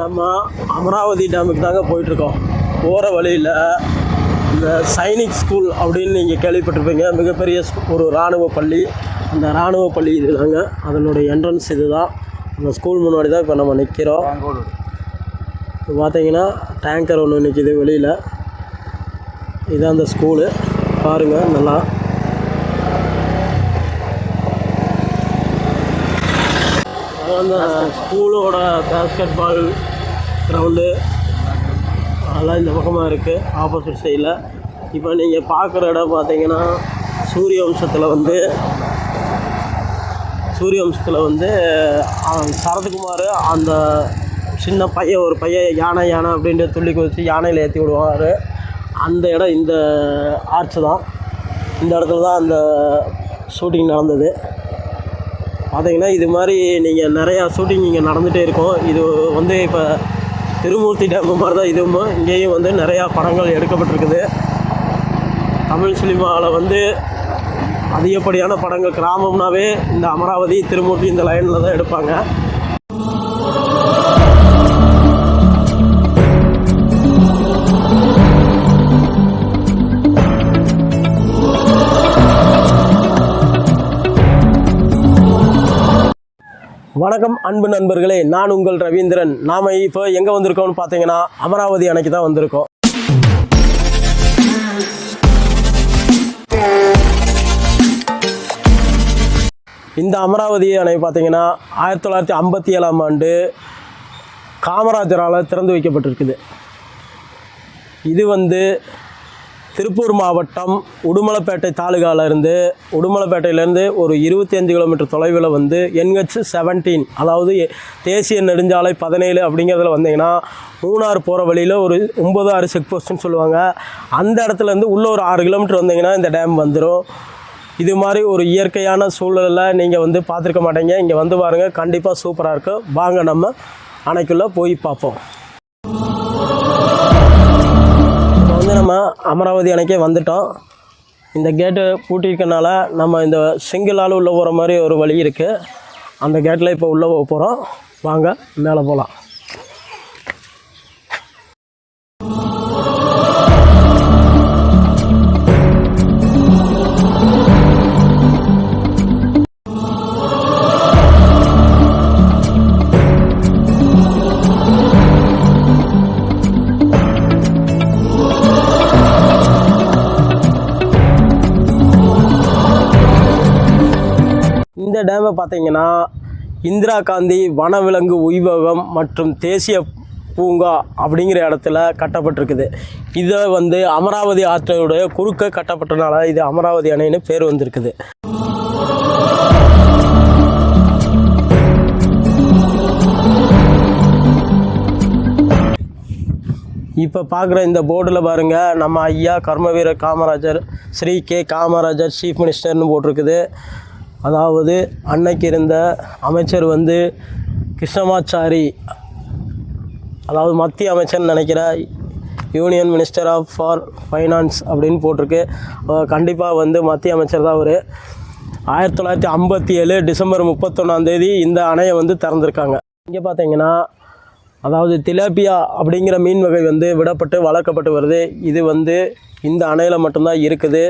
நம்ம அமராவதி டேமுக்கு தாங்க போயிட்டுருக்கோம். போகிற வழியில் இந்த சைனிக் ஸ்கூல் அப்படின்னு நீங்கள் கேள்விப்பட்டிருப்பீங்க. மிகப்பெரிய ஒரு இராணுவ பள்ளி. அந்த இராணுவ பள்ளி இது தாங்க, அதனுடைய என்ட்ரன்ஸ் இது தான். அந்த ஸ்கூல் முன்னாடி தான் இப்போ நம்ம நிற்கிறோம். இப்போ பார்த்தீங்கன்னா டேங்கர் ஒன்று நிற்கிது வெளியில். இதுதான் அந்த ஸ்கூலு, பாருங்கள் நல்லா. அந்த ஸ்கூலோட பேஸ்கெட் பால் கிரவுண்டு அதெல்லாம் இந்த பக்கமாக இருக்குது, ஆப்போசிட் சைடில். இப்போ நீங்கள் பார்க்குற இடம் பார்த்தீங்கன்னா சூரியவம்சத்தில் வந்து சரத்குமார் அந்த சின்ன பையன், ஒரு பையன் யானை அப்படின்ட்டு துள்ளி குதித்து யானையில் ஏற்றி விடுவார். அந்த இடம் இந்த ஆர்ச்சு தான். இந்த இடத்துல தான் அந்த ஷூட்டிங் நடந்தது. பார்த்தீங்கன்னா இது மாதிரி நீங்கள் நிறையா ஷூட்டிங் இங்கே நடந்துகிட்டே இருக்கும். இது வந்து இப்போ திருமூர்த்தி டேம் மாதிரி தான் இதுவும். இங்கேயும் வந்து நிறையா படங்கள் எடுக்கப்பட்டிருக்குது. தமிழ் சினிமாவில் வந்து அதிகப்படியான படங்கள் கிராமம்னாவே இந்த அமராவதி, திருமூர்த்தி இந்த லைனில் தான் எடுப்பாங்க. வணக்கம் அன்பு நண்பர்களே, நான் உங்கள் ரவீந்திரன். நாம் இப்போ எங்கே வந்திருக்கோம்னு பார்த்தீங்கன்னா அமராவதி அணைக்கு தான் வந்திருக்கோம். இந்த அமராவதி அணை பார்த்தீங்கன்னா 1957ஆம் ஆண்டு காமராஜரால் திறந்து வைக்கப்பட்டிருக்குது. இது வந்து திருப்பூர் மாவட்டம் உடுமலைப்பேட்டை தாலுகாவிலேருந்து ஒரு 25 கிலோமீட்டர் தொலைவில் வந்து NH17, அதாவது தேசிய நெடுஞ்சாலை 17 அப்படிங்கிறதுல வந்தீங்கன்னா மூணார் போகிற வழியில் ஒரு 9-6 செக் போஸ்ட்டுன்னு சொல்லுவாங்க. அந்த இடத்துலேருந்து உள்ளே ஒரு 6 கிலோமீட்டர் வந்தீங்கன்னா இந்த டேம் வந்துடும். இது மாதிரி ஒரு இயற்கையான சூழலில் நீங்கள் வந்து பார்த்துருக்க மாட்டீங்க. இங்கே வந்து பாருங்கள், கண்டிப்பாக சூப்பராக இருக்கும். வாங்க நம்ம அணைக்குள்ளே போய் பார்ப்போம். நம்ம அமராவதி அணைக்கே வந்துட்டோம். இந்த கேட்டு பூட்டியிருக்கனால நம்ம இந்த சிங்கிள் ஆள் உள்ளே போகிற மாதிரி ஒரு வழி இருக்குது. அந்த கேட்டில் இப்போ உள்ளே போக போகிறோம். வாங்க மேலே போகலாம். இந்த டேமை பார்த்தீங்கன்னா இந்திரா காந்தி வனவிலங்கு உய்வகம் மற்றும் தேசிய பூங்கா அப்படிங்கிற இடத்துல கட்டப்பட்டிருக்குது. இதை வந்து அமராவதி ஆற்றலுடைய குறுக்க கட்டப்பட்டனால இது அமராவதி அணைன்னு பேர் வந்திருக்குது. இப்போ பார்க்குற இந்த போர்டில் பாருங்கள், நம்ம ஐயா கர்மவீரர் காமராஜர், ஸ்ரீ கே காமராஜர் சீஃப் மினிஸ்டர்னு போட்டிருக்குது. அதாவது அன்னைக்கு இருந்த அமைச்சர் வந்து கிருஷ்ணமாச்சாரி, அதாவது மத்திய அமைச்சர்னு நினைக்கிற, யூனியன் மினிஸ்டர் ஃபார் ஃபைனான்ஸ் அப்படின்னு போட்டிருக்கு. கண்டிப்பாக வந்து மத்திய அமைச்சர் தான் அவர். 1957 டிசம்பர் 31 இந்த அணையை வந்து திறந்திருக்காங்க. இங்கே பார்த்தீங்கன்னா அதாவது திலேபியா அப்படிங்கிற மீன் வகை வந்து விடப்பட்டு வளர்க்கப்பட்டு வருது. இது வந்து இந்த அணையில் மட்டும்தான் இருக்குது.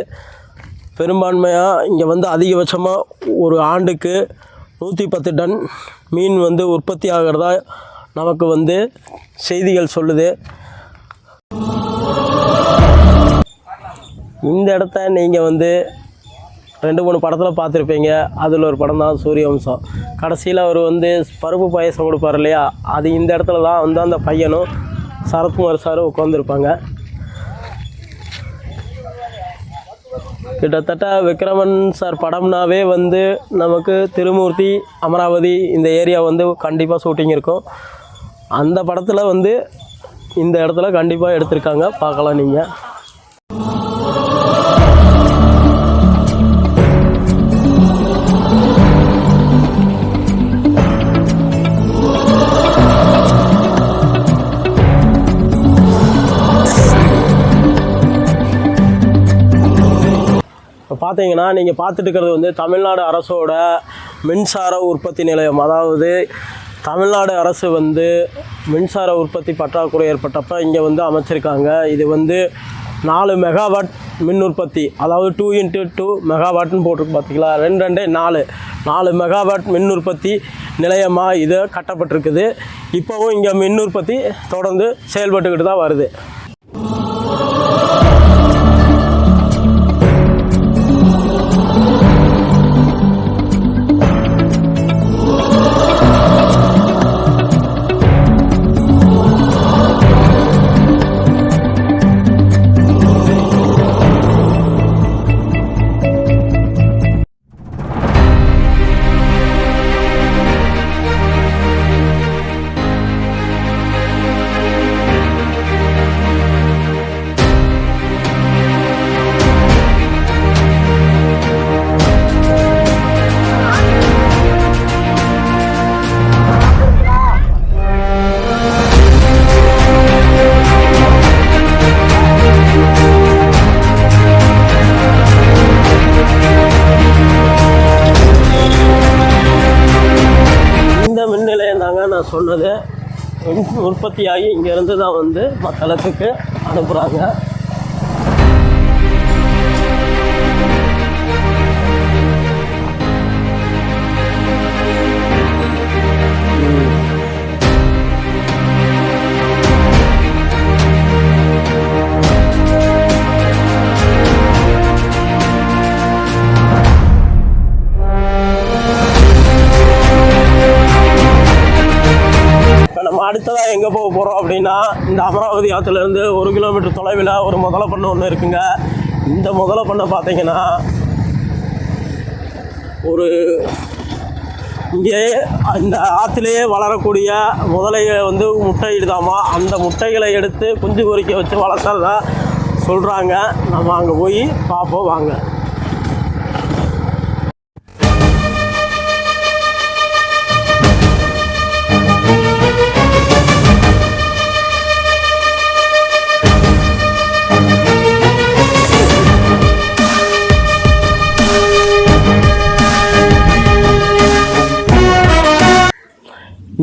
பெரும்பான்மையாக இங்கே வந்து அதிகபட்சமாக ஒரு ஆண்டுக்கு 110 டன் மீன் வந்து உற்பத்தி ஆகிறதா நமக்கு வந்து செய்திகள் சொல்லுது. இந்த இடத்த நீங்கள் வந்து 2-3 படத்தில் பார்த்துருப்பீங்க. அதில் ஒரு படம் தான் சூரியவம்சம். கடைசியில் அவர் வந்து பருப்பு பாயசம் கொடுப்பார் இல்லையா, அது இந்த இடத்துல தான் வந்து அந்த பையனும் சரத்குமார் சாரும் உட்காந்துருப்பாங்க. கிட்டத்தட்ட விக்ரமன் சார் படம்னாவே வந்து நமக்கு திருமூர்த்தி, அமராவதி இந்த ஏரியா வந்து கண்டிப்பாக ஷூட்டிங் இருக்கும். அந்த படத்தில் வந்து இந்த இடத்துல கண்டிப்பாக எடுத்திருக்காங்க, பார்க்கலாம் நீங்கள். பார்த்தீங்கன்னா நீங்கள் பார்த்துட்டு இருக்கிறது வந்து தமிழ்நாடு அரசோட மின்சார உற்பத்தி நிலையம். அதாவது தமிழ்நாடு அரசு வந்து மின்சார உற்பத்தி பற்றாக்குறை ஏற்பட்டப்போ இங்கே வந்து அமைச்சிருக்காங்க. இது வந்து 4 மெகாவாட் மின் உற்பத்தி, அதாவது 2x2 மெகாவாட்னு போட்டிருக்கு பார்த்தீங்களா, 2 4 மெகாவாட் மின் உற்பத்தி நிலையமாக இது கட்டப்பட்டிருக்குது. இப்போவும் இங்கே மின் உற்பத்தி தொடர்ந்து செயல்பட்டுக்கிட்டு தான் வருது. நான் சொன்னது உற்பத்தியாகி இங்கேருந்து தான் வந்து மக்களுக்கு அனுப்புகிறாங்க. அடுத்ததாக எங்கே போக போகிறோம் அப்படின்னா, இந்த அமராவதி ஆற்றுலேருந்து 1 கிலோமீட்டர் தொலைவில் ஒரு முதலை பண்ணை ஒன்று இருக்குங்க. இந்த முதலை பண்ணை பார்த்தீங்கன்னா ஒரு இங்கே இந்த ஆற்றுலேயே வளரக்கூடிய முதலைகளை வந்து முட்டையிடுதாமா. அந்த முட்டைகளை எடுத்து குஞ்சு பொறிக்க வச்சு வளர்த்துறதா சொல்கிறாங்க. நம்ம அங்கே போய் பார்ப்போம் வாங்க.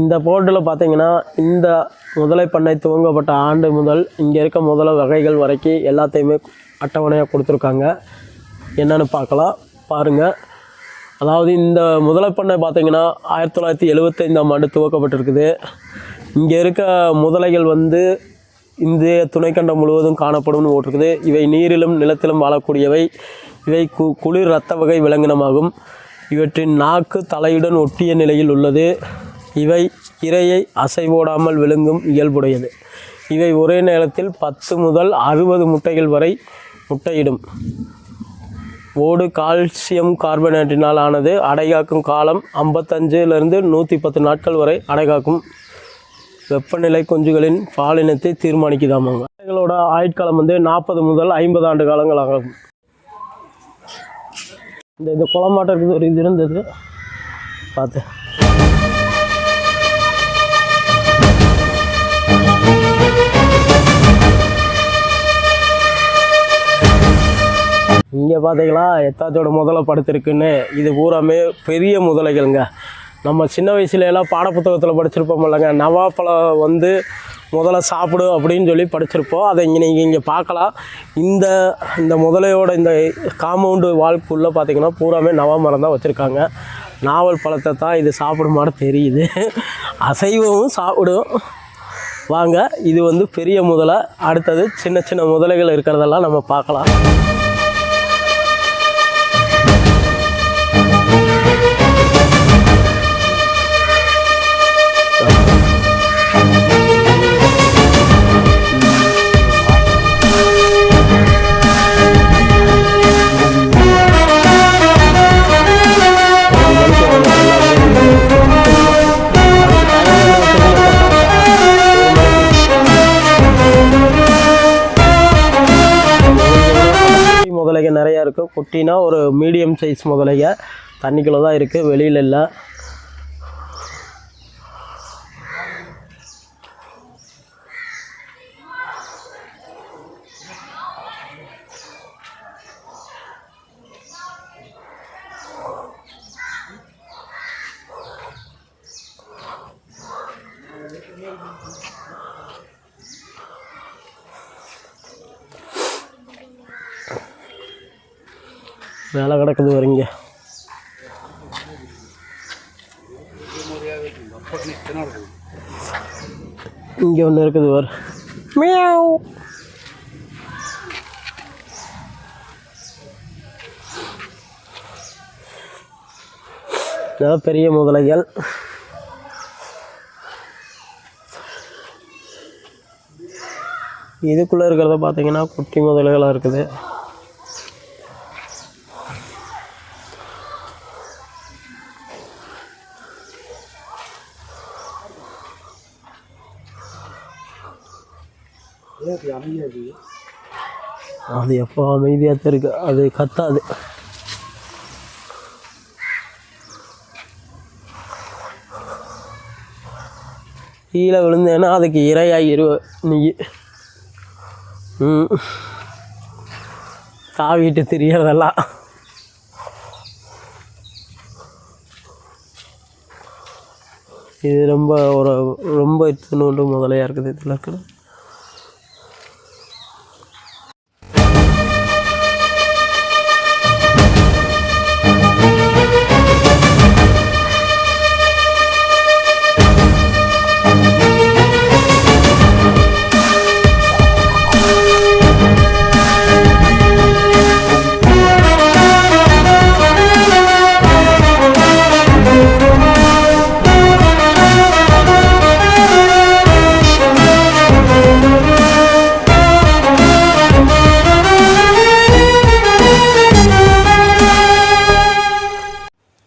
இந்த போர்ட்டில் பார்த்தீங்கன்னா இந்த முதலை பண்ணை துவங்கப்பட்ட ஆண்டு முதல் இங்கே இருக்க முதலை வகைகள் வரைக்கும் எல்லாத்தையுமே அட்டவணையாக கொடுத்துருக்காங்க. என்னென்னு பார்க்கலாம் பாருங்கள். அதாவது இந்த முதலை பண்ணை பார்த்தீங்கன்னா 1975ஆம் ஆண்டு துவக்கப்பட்டிருக்குது. இங்கே இருக்க முதலைகள் வந்து இந்திய துணைக்கண்டம் முழுவதும் காணப்படும்னு போட்டிருக்குது. இவை நீரிலும் நிலத்திலும் வாழக்கூடியவை. இவை குளிர் இரத்த வகை விலங்கினமாகும். இவற்றின் நாக்கு தலையுடன் ஒட்டிய நிலையில் உள்ளது. இவை இரையை அசைவோடாமல் விழுங்கும் இயல்புடையது. இவை ஒரே நேரத்தில் 10 முதல் 60 முட்டைகள் வரை முட்டையிடும். ஓடு கால்சியம் கார்பனேட்டினால் ஆனது. அடைகாக்கும் காலம் 55லிருந்து 110 நாட்கள் வரை அடைகாக்கும். வெப்பநிலை குஞ்சுகளின் பாலினத்தை தீர்மானிக்குதாமாங்க. முட்டைகளோட ஆயுட்காலம் வந்து 40 முதல் 50 ஆண்டு காலங்கள் ஆகும். இந்த குளமாட்டத்துக்கு ஒரு இது இருந்தது பார்த்து. இங்கே பார்த்தீங்களா எத்தாச்சோட முதலை படுத்திருக்குன்னு. இது பூராமே பெரிய முதலைகள்ங்க. நம்ம சின்ன வயசுலலாம் பாடப்புத்தகத்தில் படிச்சிருப்போம் இல்லைங்க, நவாப்பழம் வந்து முதல்ல சாப்பிடு அப்படின்னு சொல்லி படிச்சிருப்போம். அதை நீங்கள் இங்கே பார்க்கலாம். இந்த முதலையோட இந்த காம்பவுண்டு வால்குள்ளே பார்த்தீங்கன்னா பூராமே நவா மரம் தான் வச்சுருக்காங்க. நாவல் பழத்தை தான் இது சாப்பிடுமாறு தெரியுது. அசைவமும் சாப்பிடும். வாங்க, இது வந்து பெரிய முதலை. அடுத்தது சின்ன சின்ன முதலைகள் இருக்கிறதெல்லாம் நம்ம பார்க்கலாம். முதலைங்க நிறையா இருக்குது. குட்டினா ஒரு மீடியம் சைஸ் முதலைங்க தண்ணிக்குள்ளே தான் இருக்குது, வெளியில் இல்லை. மேலே கிடக்குது வரீங்க. இங்கே ஒன்று இருக்குது வர. மியாவ். பெரிய முதலைகள். இதுக்குள்ளே இருக்கிறத பார்த்தீங்கன்னா குட்டி முதலைகளாக இருக்குது. அது எப்போ அமைதியாக தான் இருக்கு, அது கத்தாது. கீழே விழுந்தேன்னா அதுக்கு இரையாகிருவ நீ. தாவிட்டு தெரியறதெல்லாம். இது ரொம்ப இத்தினோண்டு முதலையாக இருக்குது. இதில் இருக்குது.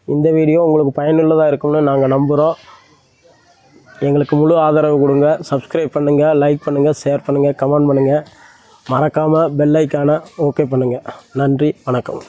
இந்த வீடியோ உங்களுக்கு பயனுள்ளதாக இருக்கும்னு நாங்கள் நம்புகிறோம். எங்களுக்கு முழு ஆதரவு கொடுங்க. சப்ஸ்கிரைப் பண்ணுங்கள், லைக் பண்ணுங்கள், ஷேர் பண்ணுங்கள், கமெண்ட் பண்ணுங்கள். மறக்காமல் பெல் ஐக்கானை ஓகே பண்ணுங்கள். நன்றி, வணக்கம்.